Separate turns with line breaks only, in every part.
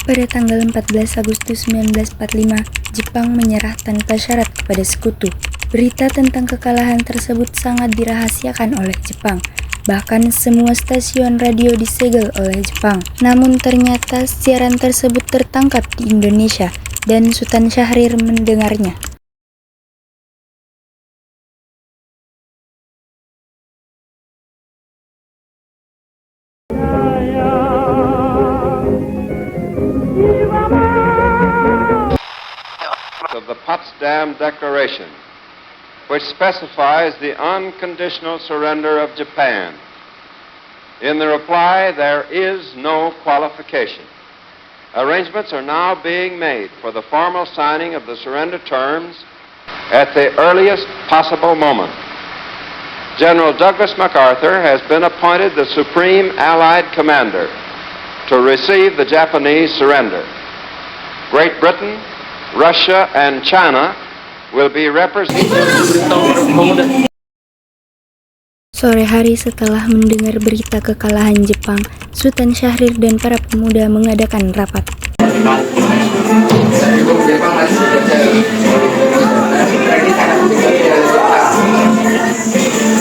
Pada tanggal 14 Agustus 1945, Jepang menyerah tanpa syarat kepada sekutu. Berita tentang kekalahan tersebut sangat dirahasiakan oleh Jepang. Bahkan semua stasiun radio disegel oleh Jepang. Namun ternyata siaran tersebut tertangkap di Indonesia dan Sultan Syahrir mendengarnya.
Of the Potsdam Declaration, which specifies the unconditional surrender of Japan. In the reply, there is no qualification. Arrangements are now being made for the formal signing of the surrender terms at the earliest possible moment. General Douglas MacArthur has been appointed the Supreme Allied Commander to receive the Japanese surrender. Great Britain, Russia, and China will be represented.
Sore hari setelah mendengar berita kekalahan Jepang, Sultan Syahrir dan para pemuda mengadakan rapat.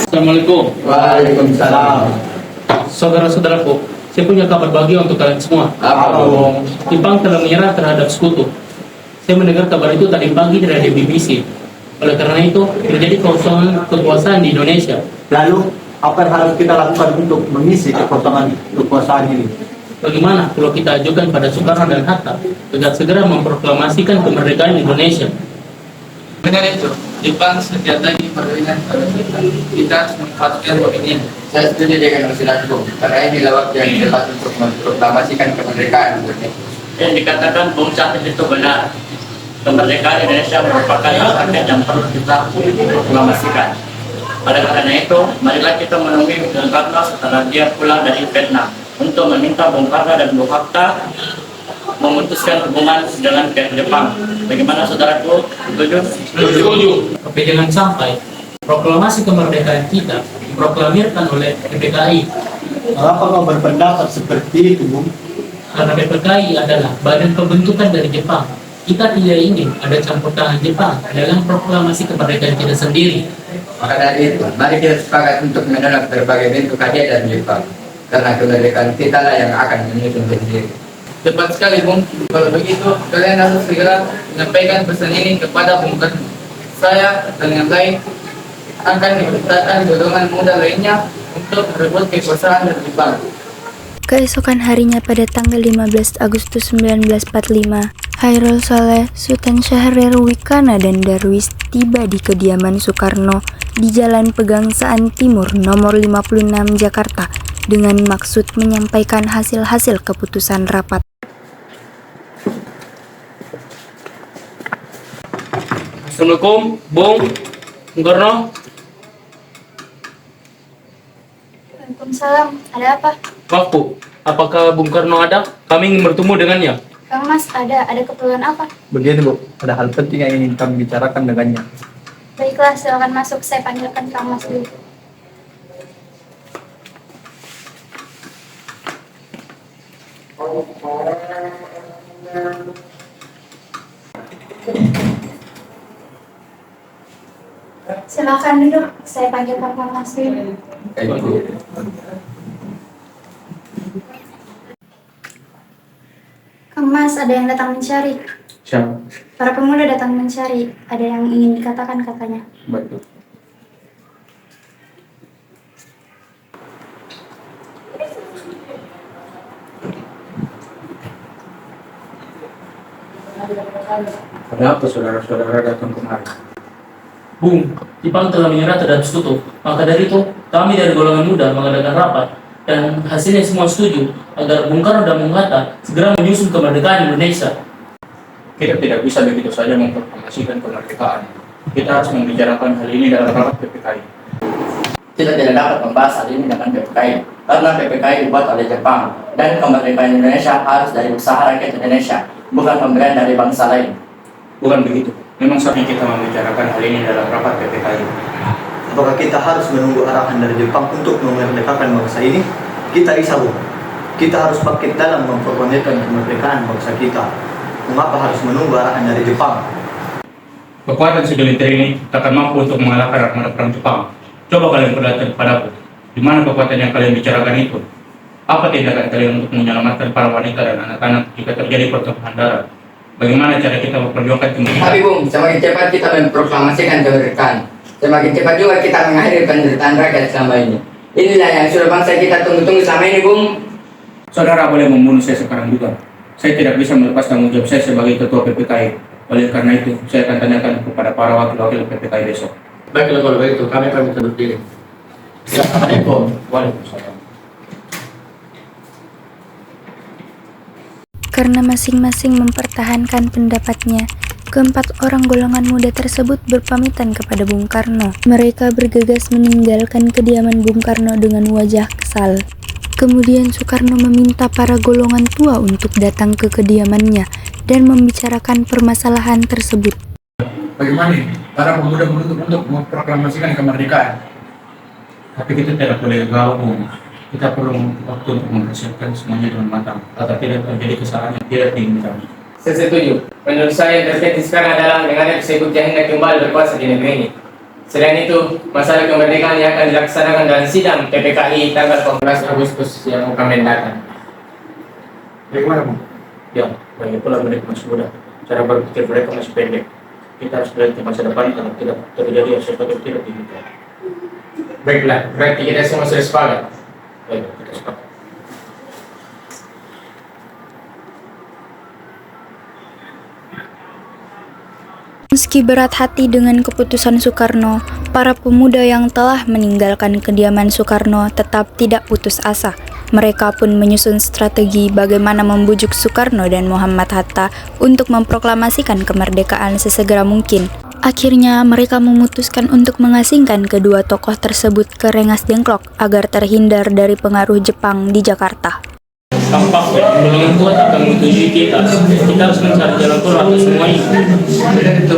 Assalamualaikum.
Waalaikumsalam.
Saudara-saudaraku, saya punya kabar bahagia untuk kalian semua. Jepang telah menyerah terhadap sekutu. Saya mendengar kabar itu tadi pagi dari BBC. Oleh karena itu, terjadi kekosongan kekuasaan di Indonesia.
Lalu, apa yang harus kita lakukan untuk mengisi kekosongan kekuasaan ini?
Bagaimana kalau kita ajukan pada Soekarno dan Hatta agar segera memproklamasikan kemerdekaan Indonesia?
Benar itu, Jepang sejak tadi perwira pada kita harus memanfaatkan ini.
Saya setuju dengan Rasulullah, karena inilah waktu yang tepat untuk memproklamasikan kemerdekaan Indonesia.
Yang dikatakan Bung Cahit itu benar. Kemerdekaan Indonesia merupakan hak angket yang perlu kita proklamasikan. Oleh karena itu, marilah kita menemui Bung Karno setelah dia pulang dari Vietnam untuk meminta Bung Karno dan Bung Hatta memutuskan hubungan dengan pihak Jepang. Bagaimana saudaraku? Setuju?
Setuju. Tapi jangan sampai proklamasi kemerdekaan kita diproklamirkan oleh PPKI.
Mengapa kau berpendapat seperti itu, Bung?
Karena PPKI adalah badan pembentukan dari Jepang. Kita tidak ingin ada campur tangan Jepang dalam proklamasi kemerdekaan kita sendiri.
Maka dari itu, mari kita sepakat untuk menolak berbagai bentuk kejahatan Jepang. Karena kemerdekaan kita lah yang akan menyusun sendiri.
Tepat sekali, Bung. Kalau begitu, kalian harus segera menyampaikan pesan ini kepada Bung Karno. Saya dan yang lain akan menciptakan golongan muda lainnya untuk merebut kekuasaan dari Jepang.
Keesokan harinya pada tanggal 15 Agustus 1945, Hairul Saleh, Sultan Syahrir Wikana dan Darwis tiba di kediaman Soekarno di Jalan Pegangsaan Timur nomor 56 Jakarta dengan maksud menyampaikan hasil-hasil keputusan rapat.
Assalamualaikum, Bung Karno.
Waalaikumsalam, ada apa?
Maaf, Bu. Apakah Bung Karno ada? Kami ingin bertemu dengannya.
Kang Mas, ada keperluan apa?
Begini, Bu. Ada hal penting yang ingin kami bicarakan dengannya.
Baiklah, silakan masuk. Saya panggilkan Kang Mas dulu. Silakan duduk. Saya panggilkan Kang Mas dulu. Kang Mas, ada yang datang mencari.
Siapa?
Para pemuda datang mencari. Ada yang ingin dikatakan katanya.
Baik. Kenapa saudara-saudara datang kemari?
Bung, Jepang telah menyerah terhadap sekutu. Maka dari itu, kami dari golongan muda mengadakan rapat dan hasilnya semua setuju agar Bung Karno dan Bung Hatta segera menyusun kemerdekaan Indonesia.
Kita tidak bisa begitu saja memproklamasikan kemerdekaan. Kita harus membicarakan hal ini dalam rapat PPKI.
Kita tidak dapat membahas hal ini dengan PPKI, karena PPKI dibuat oleh Jepang, dan kemerdekaan Indonesia harus dari usaha rakyat Indonesia, bukan pemberian dari bangsa lain.
Bukan begitu. Memang saatnya kita membicarakan hal ini dalam rapat PPKI.
Apakah kita harus menunggu arahan dari Jepang untuk memerdekakan bangsa ini? Kita risau. Kita harus bangkit dalam memperjuangkan kemerdekaan bangsa kita. Mengapa harus menunggu arahan dari Jepang?
Kekuatan segelintir ini takkan mampu untuk mengalahkan armada perang Jepang. Coba kalian perlihatkan kepadaku, di mana kekuatan yang kalian bicarakan itu? Apa tindakan kalian untuk menyelamatkan para wanita dan anak-anak jika terjadi pertumpahan darah? Bagaimana cara kita memperjuangkan kemerdekaan?
Tapi Bung, semakin cepat kita memproklamasikan kemerdekaan, semakin cepat juga kita mengakhiri penderitaan rakyat selama ini. Inilah yang sudah bangsa kita tunggu-tunggu selama ini, Bung.
Saudara boleh membunuh saya sekarang juga. Saya tidak bisa melepas tanggung jawab saya sebagai ketua PPKI. Oleh karena itu, saya akan tanyakan kepada para wakil-wakil PPKI besok.
Baiklah kalau begitu, kami akan minta berdiri.
Assalamualaikum. Waalaikumsalam.
Karena masing-masing mempertahankan pendapatnya, keempat orang golongan muda tersebut berpamitan kepada Bung Karno. Mereka bergegas meninggalkan kediaman Bung Karno dengan wajah kesal. Kemudian Soekarno meminta para golongan tua untuk datang ke kediamannya dan membicarakan permasalahan tersebut.
Bagaimana para pemuda menuntut untuk memproklamasikan kemerdekaan? Tapi kita tidak boleh gabung. Kita perlu waktu untuk mempersiapkan semuanya dengan matang, agar tidak terjadi kesalahan yang tidak diinginkan.
Saya setuju. Menurut saya yang terjadi sekarang adalah dengan tersebut yang hendak kembali berkuasa di negeri ini. Selain itu, masalah kemerdekaan yang akan dilaksanakan dalam sidang PPKI tanggal 14 Agustus yang akan mendatang.
Bagaimana, Bung? Ya, lagi pula mereka masih muda. Cara berpikir mereka masih pendek. Kita harus melihat ke masa depan agar tidak terjadi sesuatu yang tidak diinginkan.
Baiklah, berarti kita semua sudah sepakat.
Baik, kita sepakat.
Meski berat hati dengan keputusan Soekarno, para pemuda yang telah meninggalkan kediaman Soekarno tetap tidak putus asa. Mereka pun menyusun strategi bagaimana membujuk Soekarno dan Muhammad Hatta untuk memproklamasikan kemerdekaan sesegera mungkin. Akhirnya mereka memutuskan untuk mengasingkan kedua tokoh tersebut ke Rengas Dengklok agar terhindar dari pengaruh Jepang di Jakarta.
Tampaknya golongan kuat akan menyetujui kita. Kita harus mencari jalan keluar atas semua ini.
Itu,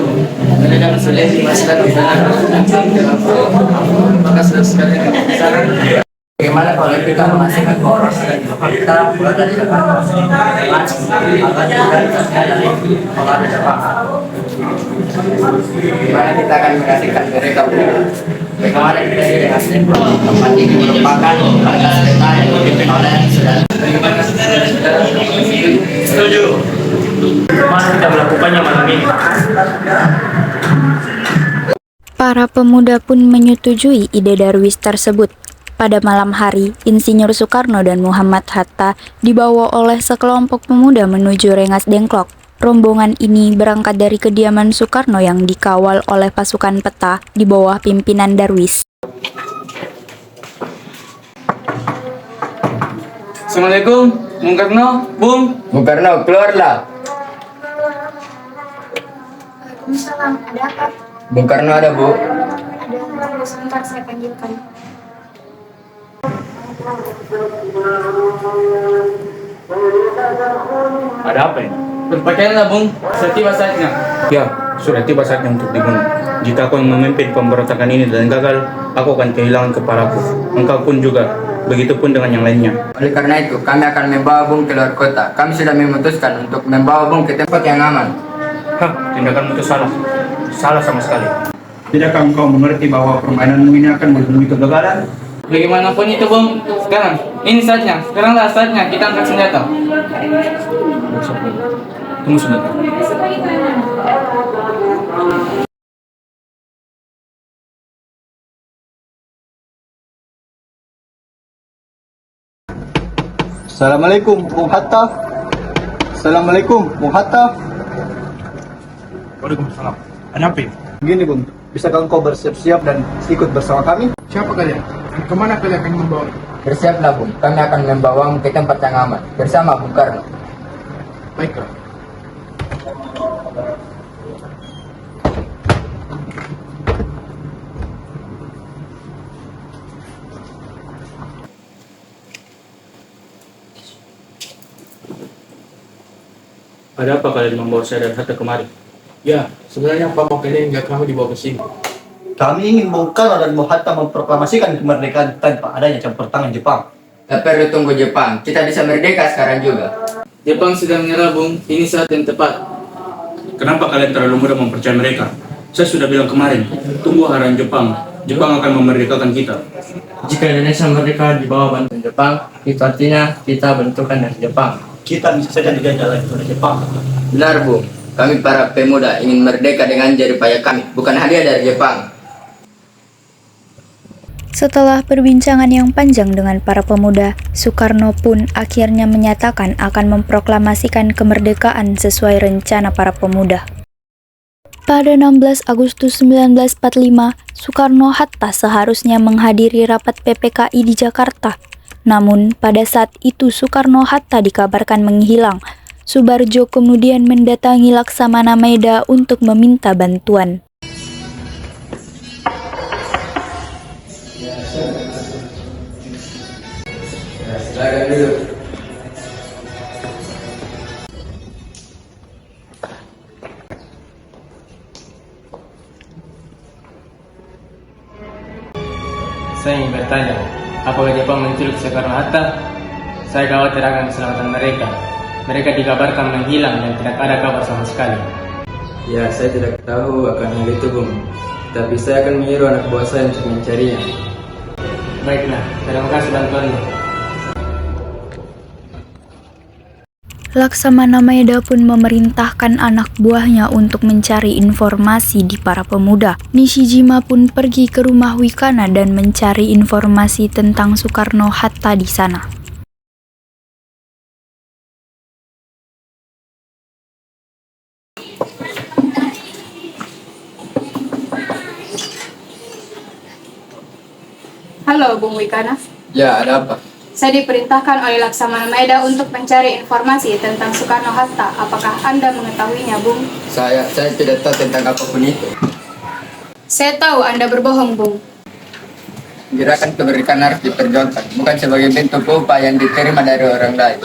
mereka sudah dimasukkan ke dalam maka sudah sekali saran. Bagaimana kalau kita mengasihkan poros dan kita buat dari Jakarta agar tidak terjadi pengaruh Jepang. Bagaimana kita akan mengasihkan mereka? Bagaimana kita dengan tempat ini merupakan bagian dari oleh sudah. Bagaimana setuju?
Bagaimana kita melakukannya malam ini?
Para pemuda pun menyetujui ide Darwis tersebut. Pada malam hari, Insinyur Soekarno dan Muhammad Hatta dibawa oleh sekelompok pemuda menuju Rengas Dengklok. Rombongan ini berangkat dari kediaman Soekarno yang dikawal oleh pasukan peta di bawah pimpinan Darwis.
Assalamualaikum, Bung Karno, Bung. Bung Karno, keluarlah.
Waalaikumsalam, ada apa?
Bung Karno ada, Bu.
Ada, sebentar saya panggilkan.
Ada apa ini?
Berpakaianlah, Bung. Sudah tiba saatnya.
Ya, sudah tiba saatnya untuk dibunuh. Jika aku yang memimpin pemberontakan ini dan gagal, aku akan kehilangan kepalaku. Engkau pun juga. Begitupun dengan yang lainnya.
Oleh karena itu, kami akan membawa Bung keluar kota. Kami sudah memutuskan untuk membawa Bung ke tempat yang aman.
Hah, tindakanmu itu salah. Salah sama sekali. Tidakkah engkau mengerti bahwa permainanmu ini akan menemui kegagalan?
Bagaimanapun itu, Bung. Sekarang, ini saatnya. Sekaranglah saatnya kita angkat senjata.
Tunggu sebentar.
Assalamualaikum, Bung Hatta. Assalamualaikum, Bung Hatta.
Waalaikumsalam. Ada apa ini?
Begini, Bung. Bisakah engkau bersiap-siap dan ikut bersama kami?
Siapa kalian? Kemana kalian akan membawa?
Bersiaplah, Bung. Kami akan membawamu ke tempat yang aman. Bersama Bung Karno.
Baiklah. Ada apa kalian membawa saya dan Hatta kemari?
Ya, sebenarnya apa kalian hingga kami dibawa ke sini?
Kami ingin Bung Karno dan Bung Hatta memproklamasikan kemerdekaan tanpa adanya campur tangan Jepang.
Tak perlu tunggu Jepang, kita bisa merdeka sekarang juga.
Jepang sedang menyerah, Bung. Ini saat yang tepat.
Kenapa kalian terlalu mudah mempercayai mereka? Saya sudah bilang kemarin, tunggu arahan Jepang. Jepang akan memerdekakan kita.
Jika Indonesia merdeka di bawah bantuan Jepang, itu artinya kita bentukan dari Jepang.
Kita bisa saja dijajah lagi oleh Jepang.
Benar, Bung. Kami para pemuda ingin merdeka dengan jerih payah kami, bukan hadiah dari Jepang.
Setelah perbincangan yang panjang dengan para pemuda, Soekarno pun akhirnya menyatakan akan memproklamasikan kemerdekaan sesuai rencana para pemuda. Pada 16 Agustus 1945, Soekarno-Hatta seharusnya menghadiri rapat PPKI di Jakarta. Namun, pada saat itu Soekarno-Hatta dikabarkan menghilang. Subarjo kemudian mendatangi Laksamana Maeda untuk meminta bantuan.
Silakan dulu.
Saya ingin bertanya, apakah Jepang menculik Soekarno-Hatta? Saya khawatir akan keselamatan mereka. Mereka dikabarkan menghilang dan tidak ada kabar sama sekali.
Ya, saya tidak tahu akan hal itu, Bung. Tapi saya akan menyuruh anak buah saya untuk mencarinya.
Baiklah, terima kasih bantuanmu.
Laksamana Maeda pun memerintahkan anak buahnya untuk mencari informasi di para pemuda. Nishijima pun pergi ke rumah Wikana dan mencari informasi tentang Soekarno-Hatta di sana.
Halo, Bung Wikana.
Ya, ada apa?
Saya diperintahkan oleh Laksamana Maeda untuk mencari informasi tentang Soekarno-Hatta. Apakah Anda mengetahuinya, Bung?
Saya tidak tahu tentang apapun itu.
Saya tahu Anda berbohong, Bung.
Gerakan kemerdekaan harus diperjuangkan, bukan sebagai bentuk upah yang diterima dari orang lain.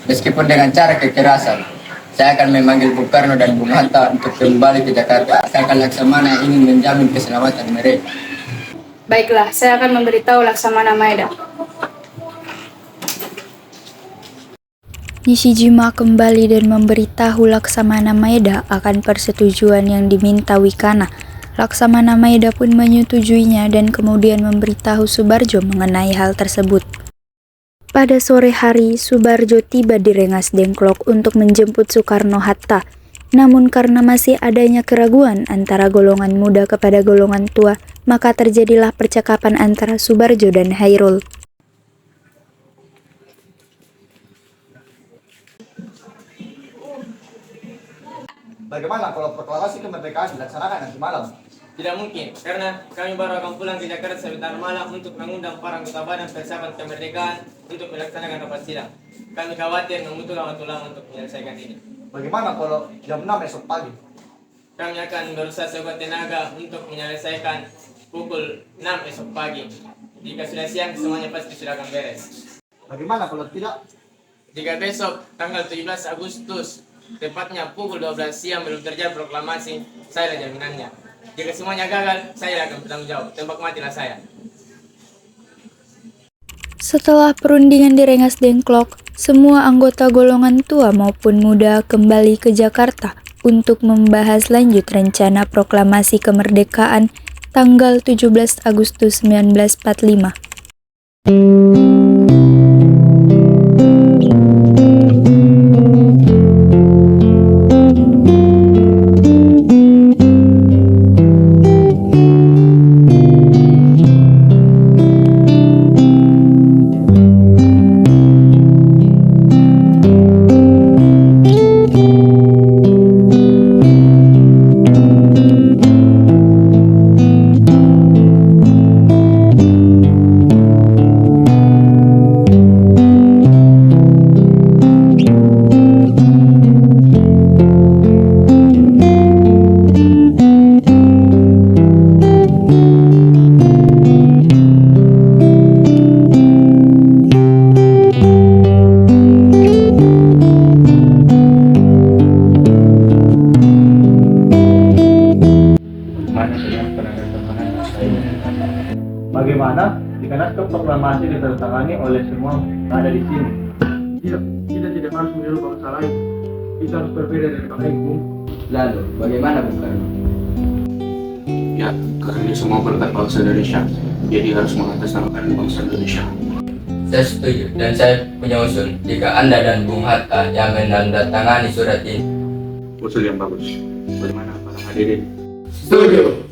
Meskipun dengan cara kekerasan, saya akan memanggil Bung Karno dan Bung Hatta untuk kembali ke Jakarta. Asalkan Laksamana ingin menjamin keselamatan mereka.
Baiklah, saya akan memberitahu Laksamana Maeda.
Nishijima kembali dan memberitahu Laksamana Maeda akan persetujuan yang diminta Wikana. Laksamana Maeda pun menyetujuinya dan kemudian memberitahu Subarjo mengenai hal tersebut. Pada sore hari, Subarjo tiba di Rengas Dengklok untuk menjemput Soekarno-Hatta. Namun karena masih adanya keraguan antara golongan muda kepada golongan tua, maka terjadilah percakapan antara Subarjo dan Hairul.
Bagaimana kalau proklamasi kemerdekaan dilaksanakan nanti malam?
Tidak mungkin, karena kami baru akan pulang ke Jakarta sebentar malam untuk mengundang para anggota Badan Persiapan Kemerdekaan untuk melaksanakan rapat sidang. Kami khawatir membutuhkan waktu lama untuk menyelesaikan ini.
Bagaimana kalau jam 6 esok pagi?
Kami akan berusaha sekuat tenaga untuk menyelesaikan pukul 6 esok pagi. Jika sudah siang, semuanya pasti sudah akan beres.
Bagaimana kalau tidak?
Jika besok, tanggal 17 Agustus, tepatnya pukul 12 siang belum terjadi proklamasi, saya ada jaminannya. Jika semuanya gagal, saya akan bertanggung jawab. Tembak matilah saya.
Setelah perundingan di Rengas Dengklok, semua anggota golongan tua maupun muda kembali ke Jakarta untuk membahas lanjut rencana proklamasi kemerdekaan tanggal 17 Agustus 1945.
diimbangi oleh semua yang ada di sini. Iya, kita tidak harus meniru bangsa lain. Kita harus berbeda dari bangsa itu.
Lalu, bagaimana Bung Karno?
Ya, karena dia semua berkat bangsa Indonesia, jadi harus mengatasnamakan bangsa Indonesia.
Saya setuju, dan saya punya usul. Jika Anda dan Bung Hatta yang menandatangani surat ini.
Usul yang bagus. Bagaimana para hadirin?
Setuju.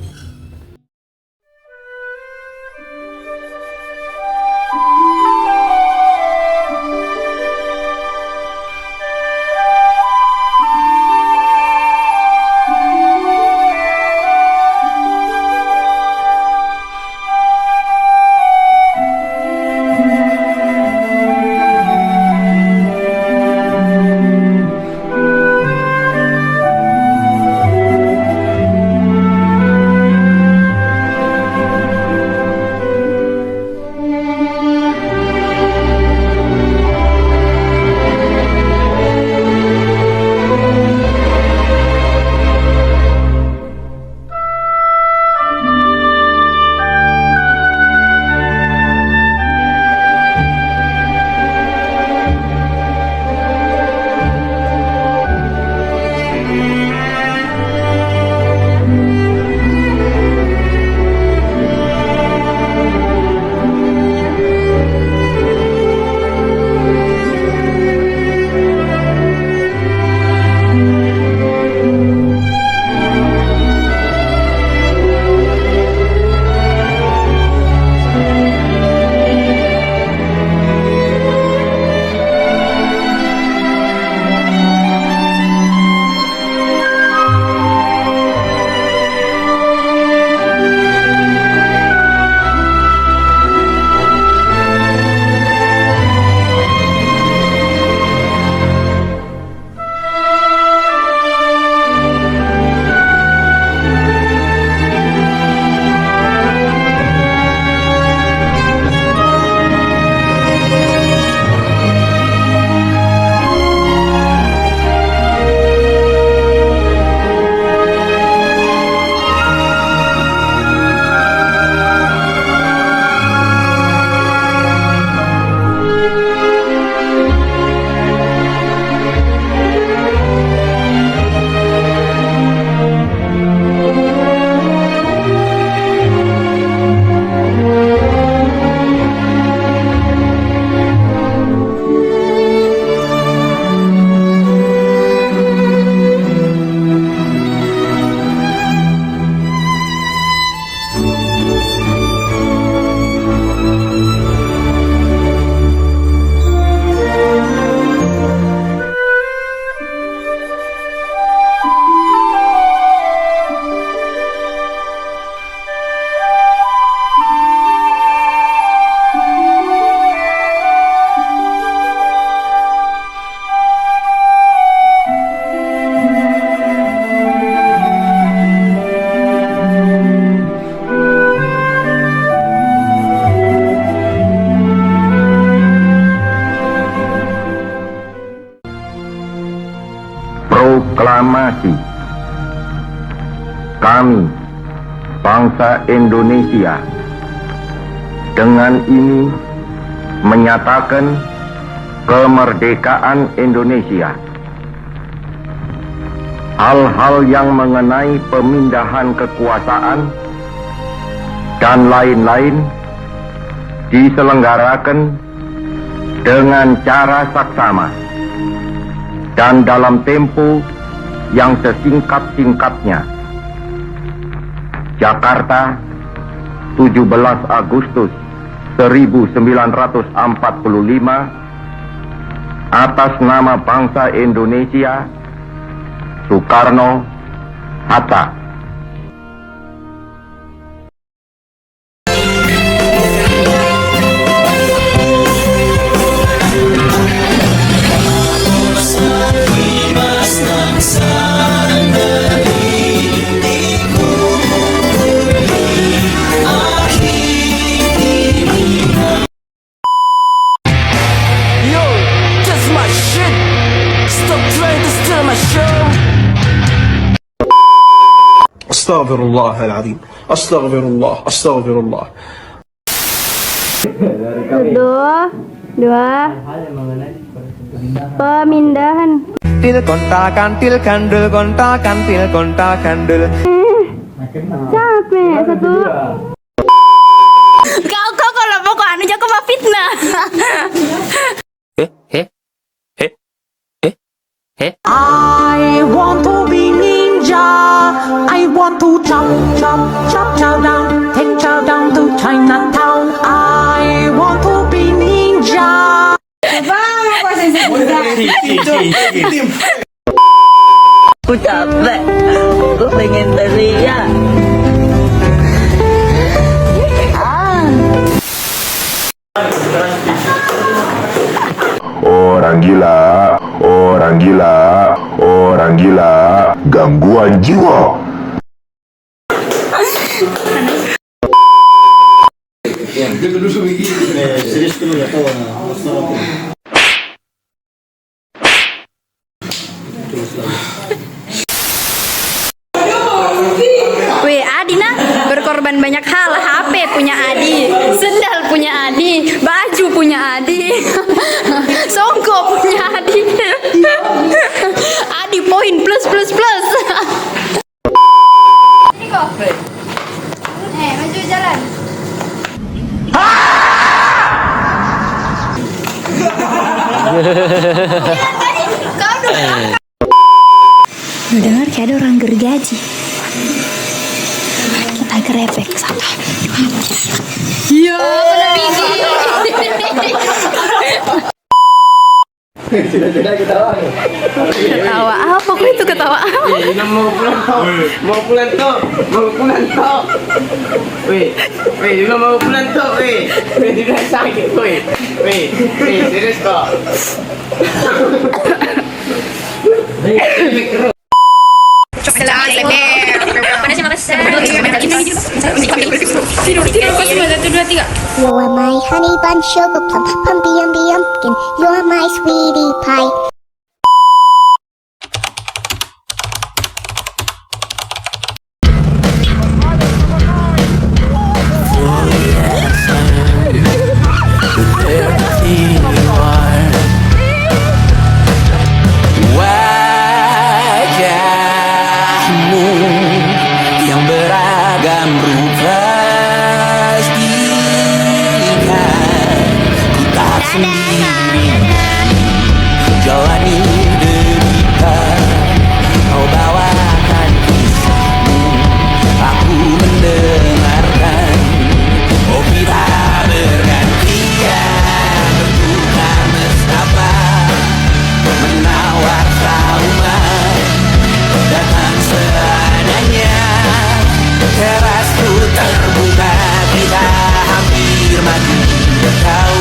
Proklamasi. Kami, bangsa Indonesia, dengan ini menyatakan kemerdekaan Indonesia. Hal-hal yang mengenai pemindahan kekuasaan dan lain-lain diselenggarakan dengan cara saksama dan dalam tempo yang sesingkat-singkatnya. Jakarta, 17 Agustus 1945, atas nama bangsa Indonesia, Soekarno Hatta.
أستغفر الله العظيم، أستغفر الله، أستغفر الله. Satu, dua, pemindahan.
Til kontakan, til kandel, kontakan, til kontakan, del.
Capek. Satu. Kau kalau pokok anu jago mah fitnah.
I want to be ninja. I want to chop, chop, chop, chow down, take chow down to Chinatown. I want to be ninja.
Aku capek, aku pengen teriak.
Orang gila, orang gila, orang gila, gangguan jiwa.
Weh, Adi nah berkorban banyak hal. HP punya Adi, sendal punya Adi, baju punya Adi, songkok punya Adi. Adi poin plus plus plus.
Ini kok. Maju jalan.
Lu dengar kayak ada orang gergaji. Kita grepek ke sana.
Iya. Ketawa apa? Kok itu ketawa apa?
Mau pulang toh, mau pulang toh, mau pulang toh. Weh, juga mau pulang toh, weh juga sakit, weh, serius kok.
You are my honey bun, sugar plum, pumpy umby umpkin. You are my sweetie pie.
Wajahmu yang beragam rupa, pastikan ku tak sendiri jalani derita. Kau bawakan kisahmu, aku mendengarkan. Oh kita bergantian bertukar mesrapa, menawar trauma datang seadanya. Terasku terbuka, kita hampir mati. Kau